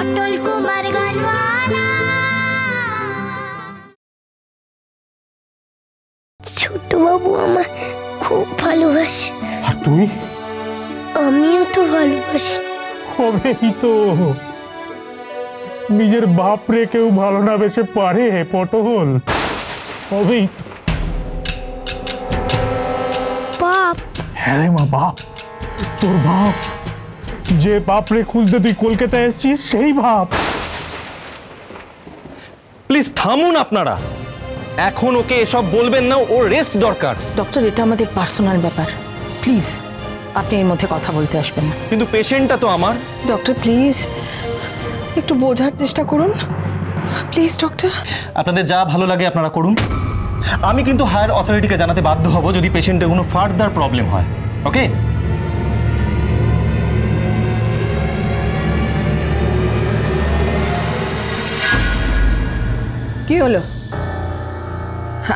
পটল কুমার গানওয়ালা। ছোট বাবু আমার খুব ভালোবাসে। আর তুই? আমিও তো ভালোবাসি। হবেই তো, নিজের বাপ রে কেউ ভালো না বেসে পারে পটল? হবেই তো। বাপ? হ্যাঁ রে মা, বাপ। তোর বাপ, যে বাপ রে খুঁজতে তুই কলকাতায় এসেছিস সেই বাপ। প্লিজ থামুন আপনারা, এখন ওকে এসব বলবেন না, ওর রেস্ট দরকার। ডক্টর, এটা আমাদের পার্সোনাল ব্যাপার, প্লিজ আপনি এর মধ্যে কথা বলতে আসবেন না। কিন্তু পেশেন্টটা তো আমার। ডক্টর প্লিজ একটু বোঝার চেষ্টা করুন, প্লিজ ডক্টর। আপনাদের যা ভালো লাগে আপনারা করুন, আমি কিন্তু হায়ার অথরিটিকে জানাতে বাধ্য হব যদি পেশেন্টের কোনো ফার্দার প্রবলেম হয়। ওকে? কি হলো,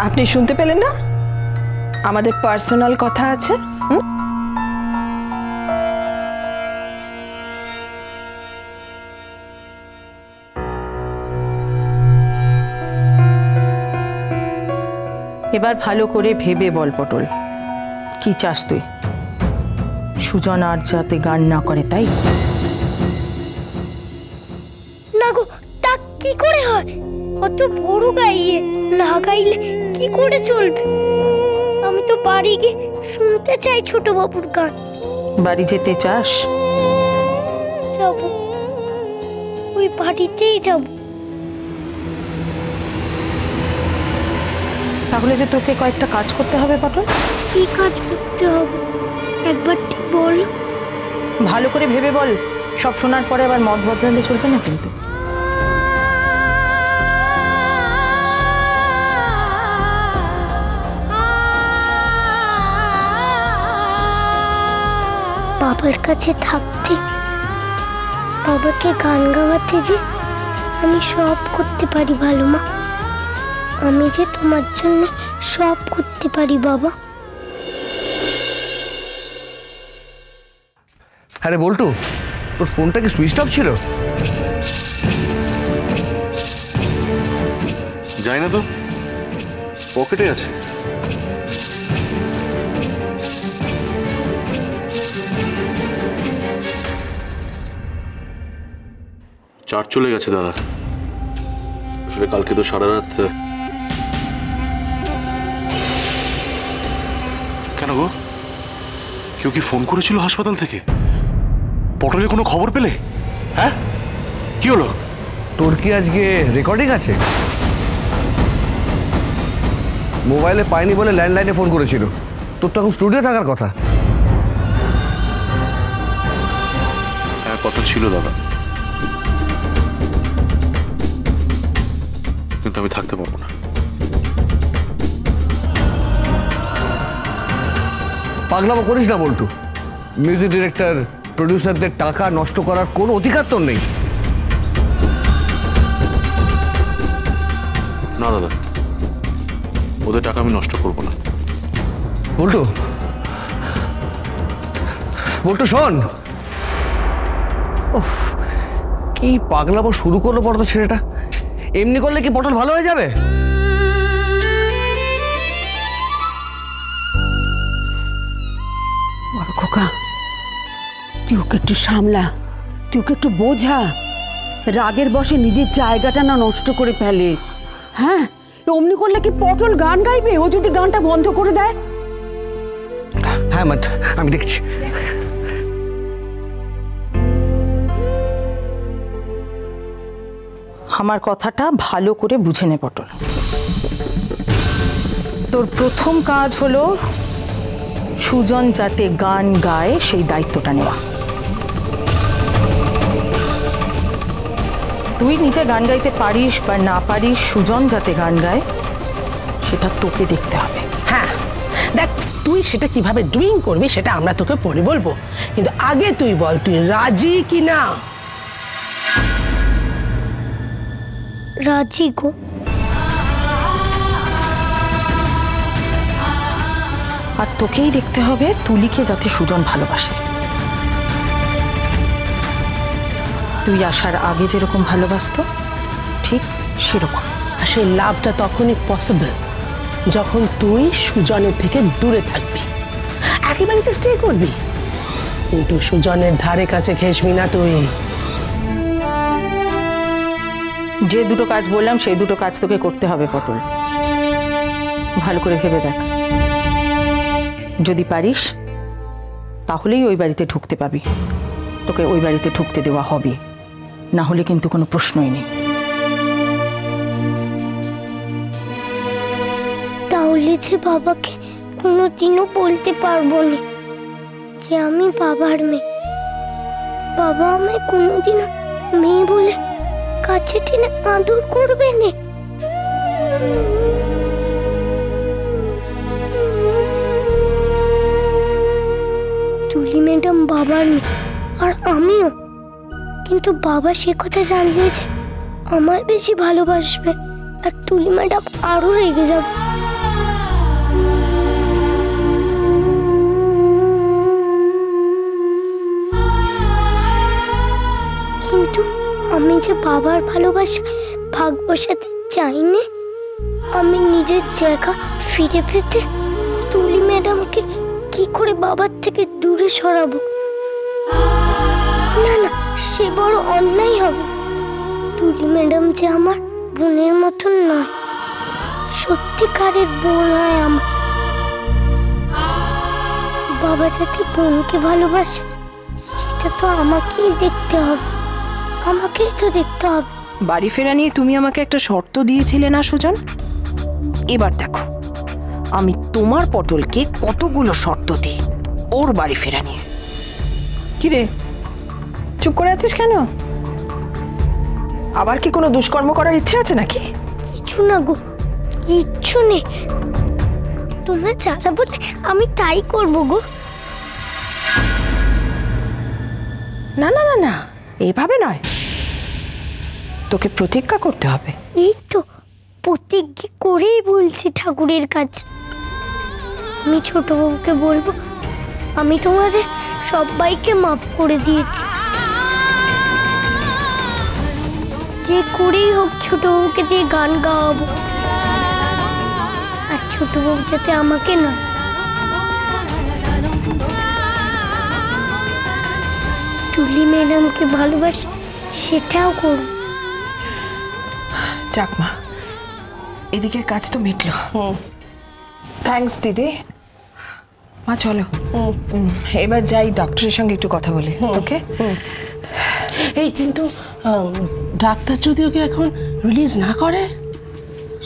আপনি শুনতে পেলেন না? আমাদের পার্সোনাল কথা আছে। এবার ভালো করে ভেবে বল পটল, কি চাস তুই? সুজন আর যাতে গান না করে, তাই? না গো, তা কি করে হয়? অত বড় গাইয়ে না গাইলে কি করে চলবে? আমি তো বাড়ি গিয়ে শুনতে চাই ছোট বাবুর গান। বাড়ি যেতে চাস? যাব, ওই বাড়িতেই যাব। তাহলে যে তোকে কয়েকটা কাজ করতে হবে পটল। কি কাজ করতে হবে একবার ঠিক বল। ভালো করে ভেবে বল, সব শোনার পরে আবার মত বদলালে চলবে না কিন্তু। বাবার কাছে থাকতে, বাবাকে গান গাওয়াতে যে আমি সব করতে পারি ভালো মা। আমি যে তোমার জন্য সব করতে পারি বাবা। আরে বল্টু, তোর ফোনটা কি সুইচ অফ ছিল? যাই না তো, পকেটে আছে। চার্জ চলে গেছে দাদা। আসলে কালকে তো সারা রাত। কেন গো, কেউ কি ফোন করেছিল হাসপাতাল থেকে? পটলের কোনো খবর পেলে? হ্যাঁ, কি হলো? তোর কি আজকে রেকর্ডিং আছে? মোবাইলে পাইনি বলে ল্যান্ডলাইনে ফোন করেছিল। তোর তো এখন স্টুডিও থাকার কথা। হ্যাঁ, কথা ছিল দাদা, কিন্তু আমি থাকতে পারবো না। পাগলামো করিস না বল্টু। মিউজিক ডিরেক্টর, প্রডিউসারদের টাকা নষ্ট করার কোনো অধিকার তোর নেই। না দাদা, ওদের টাকা আমি নষ্ট করবো না। বল্টু, বল্টু শোন। ওহ, কি পাগলামো শুরু করলো বড় তো ছেলেটা। এমনি করলে কি পটল ভালো হয়ে যাবে? বড় খোকা, তুই ওকে একটু সামলা, তুই ওকে একটু বোঝা। রাগের বশে নিজের জায়গাটা না নষ্ট করে ফেলে। হ্যাঁ, অমনি করলে কি পটল গান গাইবে? ও যদি গানটা বন্ধ করে দেয়? হ্যাঁ মাত, আমি দেখছি। আমার কথাটা ভালো করে বুঝে নে পটল। তোর প্রথম কাজ হলো সুজন যাতে গান গায় সেই দায়িত্বটা নেওয়া। তুই নিজে গান গাইতে পারিস বা না পারিস, সুজন যাতে গান গায় সেটা তোকে দেখতে হবে। হ্যাঁ দেখ, তুই সেটা কিভাবে ডুইং করবি সেটা আমরা তোকে পরে বলবো, কিন্তু আগে তুই বল তুই রাজি কি না। রাজি গো। আর তোকেই দেখতে হবে তুলিকে যাতে সুজন ভালোবাসে। তুই আসার আগে যেরকম ভালোবাসতো ঠিক সেরকম। আর সেই লাভটা তখনই পসিবল যখন তুই সুজনের থেকে দূরে থাকবি, একেবারে স্টে করবি, কিন্তু সুজনের ধারে কাছে ঘেসবি না তুই। যে দুটো কাজ বললাম সেই দুটো কাজ তোকে করতে হবে পটল। ভালো করে ভেবে দেখ, যদি পারিস তাহলেই ওই বাড়িতে ঢুকতে পাবি, তোকে ওই বাড়িতে ঢুকতে দেওয়া হবে, না হলে কিন্তু কোনো প্রশ্নই নেই। তাহলে যে বাবাকে কোনোদিনও বলতে পারবো না যে আমি বাবার মেয়ে। বাবা আমায় কোনোদিনও মেয়ে বলে কাছে টেনে আদর করবে না। তুলি ম্যাডাম বাবার মেয়ে আর আমিও, কিন্তু বাবা সে কথা জানলে যে আমায় বেশি ভালোবাসবে আর তুলি ম্যাডাম আরো রেগে যাবে। কিন্তু আমি যে বাবার ভালোবাসা ভাগ বসাতে চাই না। আমি নিজের জায়গা ফিরে পেতে তুলি ম্যাডামকে কি করে বাবার থেকে দূরে সরাবো? না না, সে বড় অন্যায় হবে। তুলি ম্যাডাম যে আমার বোনের মতন নয়, সত্যিকারের বোন হয় আমার। বাবা যাতে বোনকে ভালোবাসে সেটা তো আমাকেই দেখতে হবে, আমাকেই তো দেখতে হবে। বাড়ি ফেরা নিয়ে তুমি আমাকে একটা শর্ত দিয়েছিলে না সুজন? এবার দেখো আমি তোমার পটলকে কতগুলো শর্ত দিই ওর বাড়ি ফেরা নিয়ে। কি রে, চুপ করে আছিস কেন? আবার কি কোনো দুষ্কর্ম করার ইচ্ছে আছে নাকি? কিছু না গো, কিচ্ছু নেই। তোমরা যা বলে আমি তাই করবো গো। না না না না, এইভাবে নয়, তোকে প্রতিজ্ঞা করতে হবে। এই তো প্রতিজ্ঞা করেই বলছি ঠাকুরের কাজ। আমি ছোট বউকে বলবো আমি তোমাদের সবাইকে মাফ করে দিয়েছি। যে করেই হোক ছোট বউকে দিয়ে গান গাওয়াবো, আর ছোট বউ যাতে আমাকে নয়। তুলি ম্যাডামকে ভালোবাসি সেটাও করবো। যাক মা, এদিকের কাজ তো মিটলো। থ্যাঙ্কস দিদি। মা চলো এবার যাই, ডক্টরের সঙ্গে একটু কথা বলে। ওকে। এই কিন্তু ডাক্তার যদি ওকে এখন রিলিজ না করে?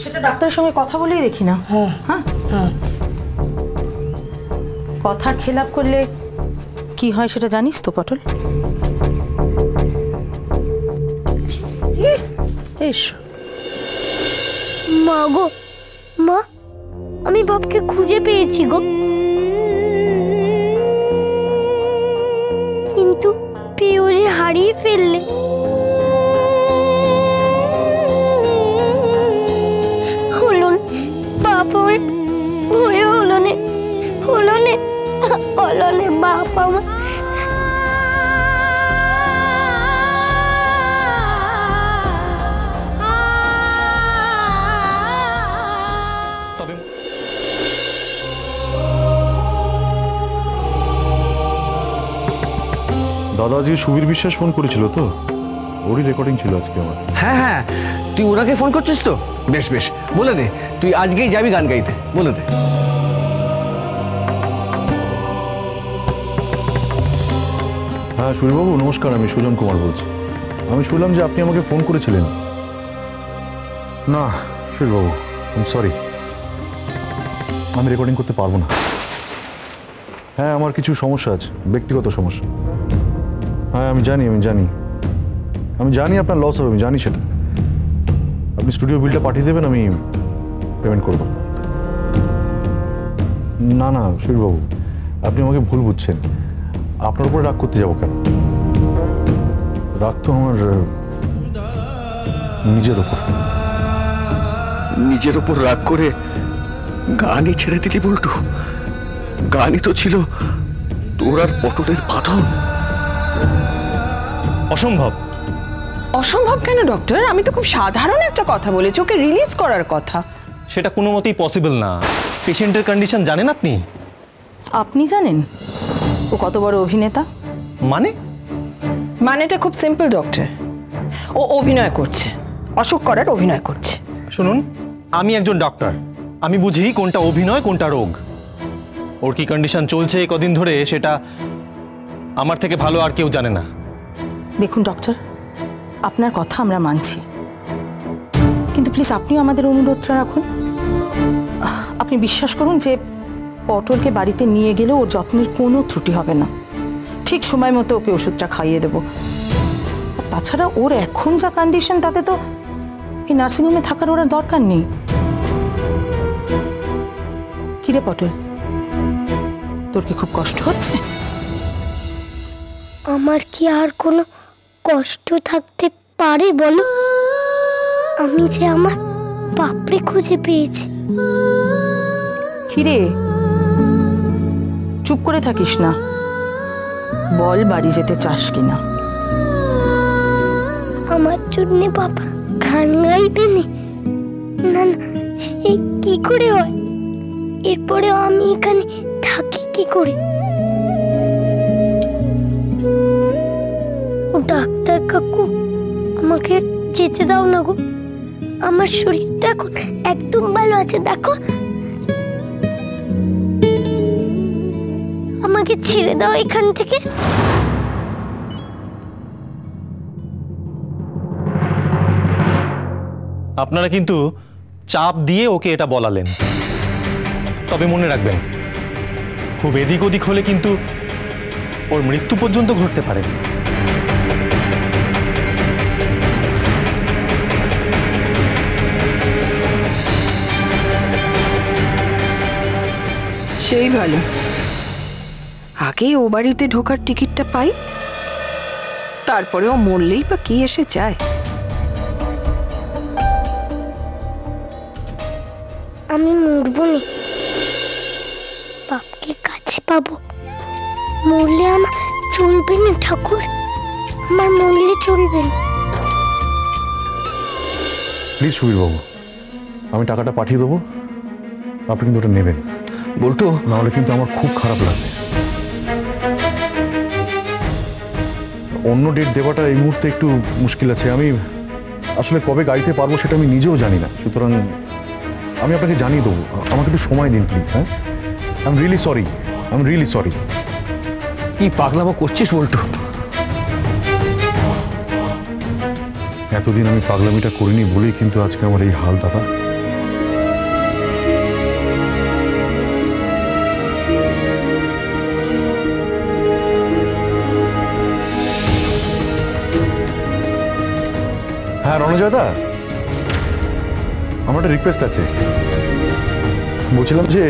সেটা ডাক্তারের সঙ্গে কথা বলেই দেখি না। হ্যাঁ, কথার খেলাপ করলে কি হয় সেটা জানিস তো পটল? মা গো, মা আমি বাপকে খুঁজে পেয়েছি গো, কিন্তু পেয়েও যে হারিয়ে ফেললে। হলো বাপ হয়ে হলো নে, হলো নে, হলো নে বাপ আমার। দাদা আজকে সুবীর বিশ্বাস ফোন করেছিল তো, ওরই রেকর্ডিং ছিল আজকে আমার। হ্যাঁ হ্যাঁ, তুই ওনাকে ফোন করছিস তো? বেশ বেশ, বলে দে তুই আজকেই যাবি গান গাইতে, বলে দে। হ্যাঁ সুবীরবাবু নমস্কার, আমি সুজন কুমার বলছি। আমি শুনলাম যে আপনি আমাকে ফোন করেছিলেন। না সুবীরবাবু, সরি, আমি রেকর্ডিং করতে পারবো না। হ্যাঁ আমার কিছু সমস্যা আছে, ব্যক্তিগত সমস্যা। হ্যাঁ আমি জানি আপনার লস হবে, আমি জানি সেটা। আপনি স্টুডিও বিলটা পাঠিয়ে দেবেন, আমি পেমেন্ট করব। না না সুবীরবাবু, আপনি আমাকে ভুল বুঝছেন। আপনার উপরে রাগ করতে যাবো কেন? রাগ তো আমার নিজের ওপর রাগ করে গানই ছেড়ে দিলি বল্টু? গানই তো ছিল তোর আর পটলের বাঁধন। অসম্ভব, অসম্ভব কেন ডক্টর? আমি তো খুব সাধারণ একটা কথা বলেছি, ওকে রিলিজ করার কথা। সেটা কোনো মতেই পসিবল না। পেশেন্টের কন্ডিশন জানেন আপনি? আপনি জানেন ও কত বড় অভিনেতা? মানে? মানেটা খুব সিম্পল ডক্টর, ও অভিনয় করছে, অসুখ করার অভিনয় করছে। শুনুন, আমি একজন ডক্টর, আমি বুঝি কোনটা অভিনয় কোনটা রোগ। ওর কি কন্ডিশন চলছে কদিন ধরে সেটা আমার থেকে ভালো আর কেউ জানে না। দেখুন ডক্টর, আপনার কথা আমরা মানছি, কিন্তু প্লিজ আপনিও আমাদের অনুরোধটা রাখুন। আপনি বিশ্বাস করুন যে পটলকে বাড়িতে নিয়ে গেলে ওর যত্নের কোনো ত্রুটি হবে না। ঠিক সময় মতো ওকে ওষুধটা খাইয়ে দেবো। আর তাছাড়া ওর এখন যা কন্ডিশন, তাতে তো এই নার্সিংহোমে থাকার ওর আর দরকার নেই। কিরে পটল, তোর কি খুব কষ্ট হচ্ছে? আমার কি আর কোনো কষ্ট থাকতে পারে বলো? আমি যে আমার বাপরে খুঁজে পেয়েছি। কিরে, চুপ করে থাকিস না, বল বাড়ি যেতে চাস কিনা? আমার জন্য বাবা গান গাইবে না? না না, সে কি করে হয়? এরপরে আমি এখানে থাকি কি করে? ও ডাক্তার কাকু, আমাকে যেতে দাও না গো। আমার শরীরটা এখন একদম ভালো আছে, দেখো। আমাকে ছেড়ে দাও এখান থেকে। আপনারা কিন্তু চাপ দিয়ে ওকে এটা বলালেন। তবে মনে রাখবেন, খুব এদিক ওদিক হলে কিন্তু ওর মৃত্যু পর্যন্ত ঘটতে পারে। সেই ভালো, আগে ও বাড়িতে ঢোকার টিকিটটা পাই, তারপরে ও মরলেই বা কি এসে যায়। আমি মরবো না, বাপকে কাছে পাবো। মরলে আমার চলবে না ঠাকুর, আমার মরলে চলবে না। প্লিজ সুবীরবাবু, আমি টাকাটা পাঠিয়ে দেবো, আপনি কিন্তু ওটা নেবেন। বল্টু, নাহলে কিন্তু আমার খুব খারাপ লাগবে। অন্য ডেট দেওয়াটা এই মুহূর্তে একটু মুশকিল আছে। আমি আসলে কবে গাইতে পারবো সেটা আমি নিজেও জানি না, সুতরাং আমি আপনাকে জানিয়ে দেবো। আমাকে একটু সময় দিন প্লিজ। হ্যাঁ, আই এম রিয়েলি সরি। কি পাগলামো করছিস বল্টু? এতদিন আমি পাগলামিটা করিনি বলেই কিন্তু আজকে আমার এই হাল দাদা। হ্যাঁ রণজয়দা, আমার একটা রিকোয়েস্ট আছে। বলছিলাম যে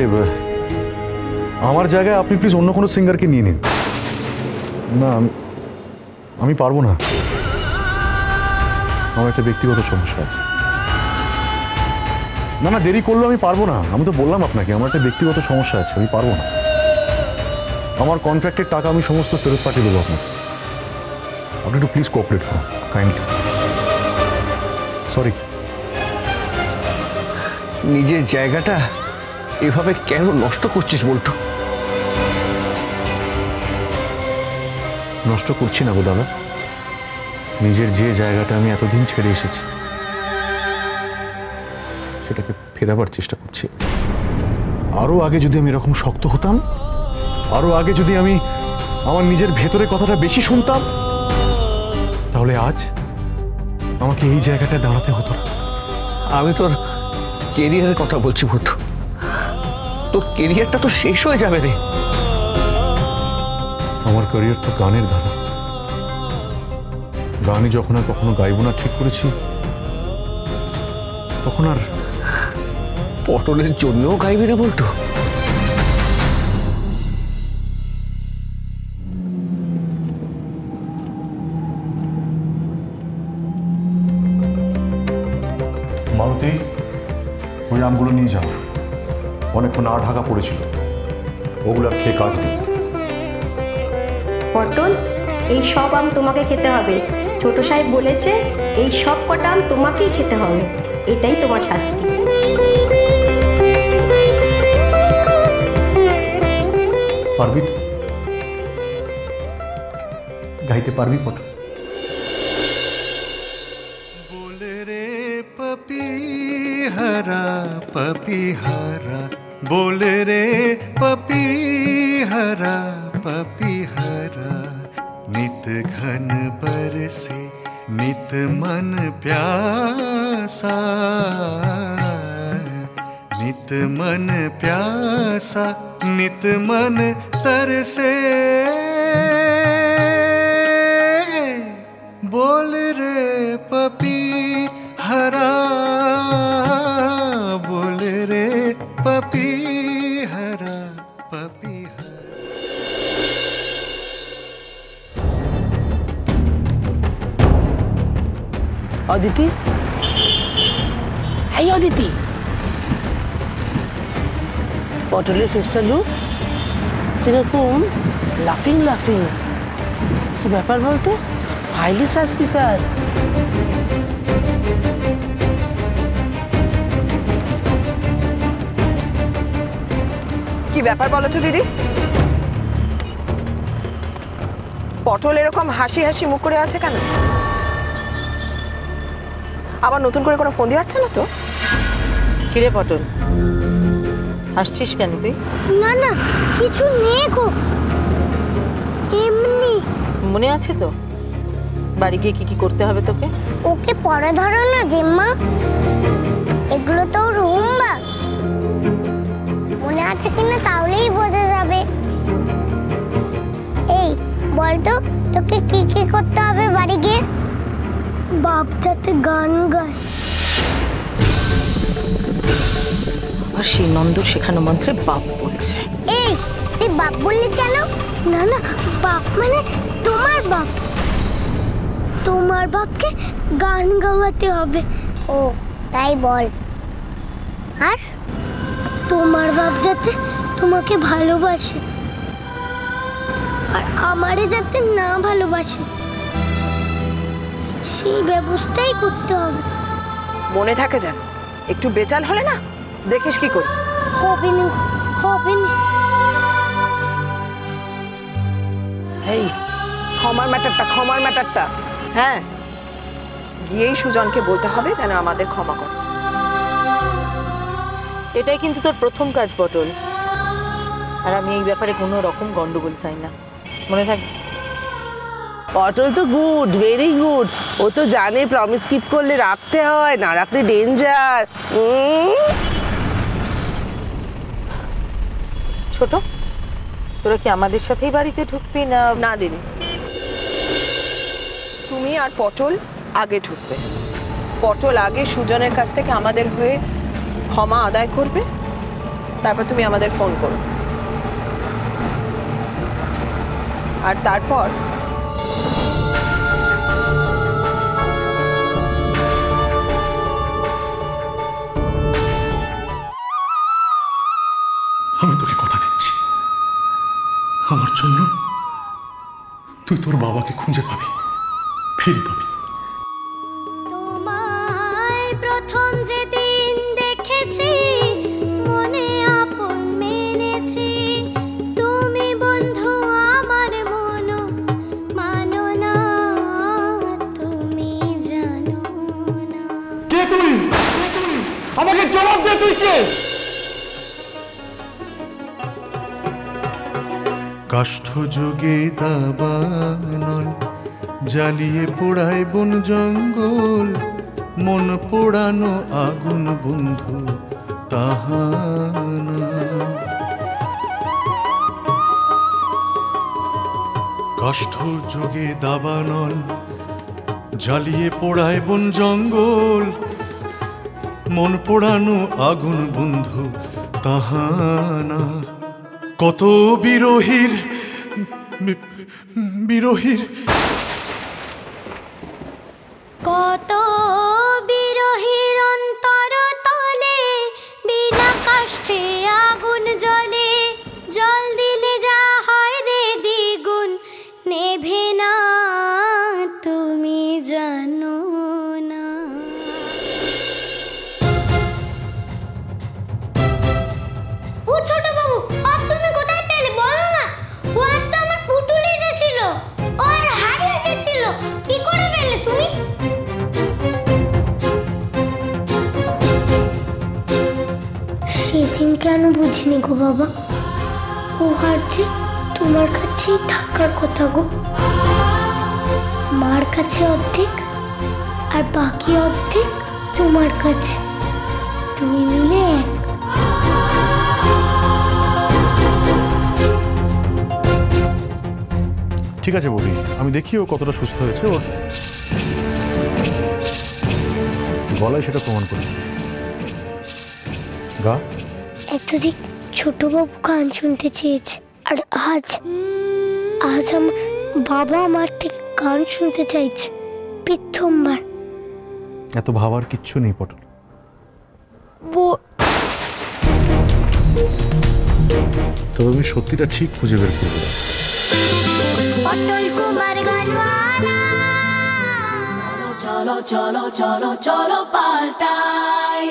আমার জায়গায় আপনি প্লিজ অন্য কোনো সিঙ্গারকে নিয়ে নিন না। আমি পারবো না, আমার একটা ব্যক্তিগত সমস্যা আছে। না না, দেরি করলেও আমি পারবো না। আমি তো বললাম আপনাকে আমার একটা ব্যক্তিগত সমস্যা আছে, আমি পারবো না। আমার কন্ট্রাক্টের টাকা আমি সমস্ত ফেরত পাঠিয়ে দেবো আপনাকে। আপনি একটু প্লিজ কোঅপারেট করুন কাইন্ডলি। সরি। নিজের জায়গাটা এভাবে কেন নষ্ট করছিস বল্টু? নষ্ট করছি না গো দাদা, নিজের যে জায়গাটা আমি এতদিন ছেড়ে এসেছি সেটাকে ফেরাবার চেষ্টা করছি। আরো আগে যদি আমি এরকম শক্ত হতাম, আরো আগে যদি আমি আমার নিজের ভেতরে কথাটা বেশি শুনতাম, তাহলে আজ আমাকে এই জায়গাটায় দাঁড়াতে হতো না। আমি তোর কেরিয়ারের কথা বলছি বল্টু, তোর কেরিয়ারটা তো শেষ হয়ে যাবে রে। আমার ক্যারিয়ার তো গানের দাদা। গানই যখন আর কখনো গাইবো না ঠিক করেছি, তখন আর পটলের জন্যও গাইবি রে বল্টু? মালতী, ওই আমগুলো নিয়ে যাও, অনেকক্ষণ না ঢাকা পড়েছিল, ওগুলো আর খেয়ে কাজ নেই। পটল, এই সব আম তোমাকে খেতে হবে, ছোট সাহেব বলেছে এই সব কটা আম তোমাকেই খেতে হবে, এটাই তোমার শাস্তি। পারবি তো? গাইতে পারবি পটল? बोले रे पपीहरा पपीहरा, बोले रे पपीहरा पपीहरा, नित घन बरसे नित मन प्यासा, नित मन प्यासा नित मन तरसे, बोल रे पपीहरा, बोल रे पपीहरा पपीहरा। অদিতি, এই অদিতি, পটলের ফেসটা লুক কিরকম লাফিং লাফিং। কি ব্যাপার বলতো? হাইলি সাসপিসাস। কি ব্যাপার বলো তো দিদি? পটল এরকম হাসি হাসি মুখ করে আছে কেন? আবার নতুন করে কোনো ফোন দিয়ে আসছে না তো? কিরে পটল, হাসছিস কেন তুই? না না, কিছু নেই গো, এমনি। মনে আছে তো বাড়ি গিয়ে কি কি করতে হবে তোকে? ওকে পরে ধরো না জেম্মা, এগুলো তো রুম্বা। মনে আছে কিনা তাহলেই বোঝা যাবে। এই বলতো, তোকে কি কি করতে হবে বাড়ি গিয়ে? বাপ যাতে গান গায়। আর সেই নন্দর শেখানো মন্ত্রে বাপ বলছে। এই তুই বাপ বললি কেন? না না, বাপ মানে তোমার বাপ। তোমার বাপকে গান গাওয়াতে হবে। ও তাই বল। আর তোমার বাপ যাতে তোমাকে ভালোবাসে, আর আমারে যাতে না ভালোবাসে, সেই ব্যবস্থাই করতে হবে। মনে থাকে যেন, একটু বেচাল হলে না দেখিস কি করি। হবে না, হবে না। এই ক্ষমার ম্যাটারটা হ্যাঁ, গিয়েই সুজনকে বলতে হবে যেন আমাদের ক্ষমা করে। এটাই কিন্তু তোর প্রথম কাজ পটল, আর আমি এই ব্যাপারে কোনো রকম গন্ডগোল চাই না, মনে থাক। পটল তো গুড, ভেরি গুড। ও তো জানে প্রমিস কিপ করলে রাখতে হয়, না রাখলে ডেঞ্জার। ছোট, তোরা কি আমাদের সাথেই বাড়িতে ঢুকবি না? না দিদি, তুমি আর পটল আগে ঢুকবে। পটল আগে সুজনের কাছ থেকে আমাদের হয়ে ক্ষমা আদায় করবে, তারপর তুমি আমাদের ফোন করো, আর তারপর আমি তোকে কথা দিচ্ছি, আমার জন্য তুই তোর বাবাকে খুঁজে পাবি, ফিরে পাবি। তোমায় প্রথম যেদিন দেখেছি, মনে আপন মেনেছি, তুমি বন্ধু আমার মন মানো না, তুমি জানো না। কে তুই? আমাকে জবাব দে, তুই কে? কাষ্ঠ যোগে দাবানল, জ্বালিয়ে পোড়ায় বন জঙ্গল, মন পোড়ানো আগুন বন্ধু তাহানা। কাষ্ঠ যোগে দাবানল, জ্বালিয়ে পোড়ায় বন জঙ্গল, মন পোড়ানো আগুন বন্ধু তাহানা। কত বিরোহীর কত বিরহীর অন্তর তলে, বিনা কষ্টে আগুন জ্বলে, জল দিলে যা হয় রে দ্বিগুণ, নেভে না তুমি বুঝিনি গো বাবা। ও হারছে তোমার কাছেই থাকার কথা গো। মার কাছে অর্ধেক আর বাকি অর্ধেক তোমার কাছে, তুমি মিলে এক। ঠিক আছে বৌদি, আমি দেখি ও কতটা সুস্থ হয়েছে। ওর গলায় সেটা প্রমাণ করে। গা এতদিন ছোট বাবু গান শুনতে চেয়েছে, আর আজ আমার বাবা আমার থেকে গান শুনতে চাইছে প্রথমবার। এত ভাবার কিচ্ছু নেই পটল। তবে আমি সত্যিটা ঠিক খুঁজে বের করবো। পটল কুমার গানওয়ালা, চলো চলো চলো চলো পাল্টাই।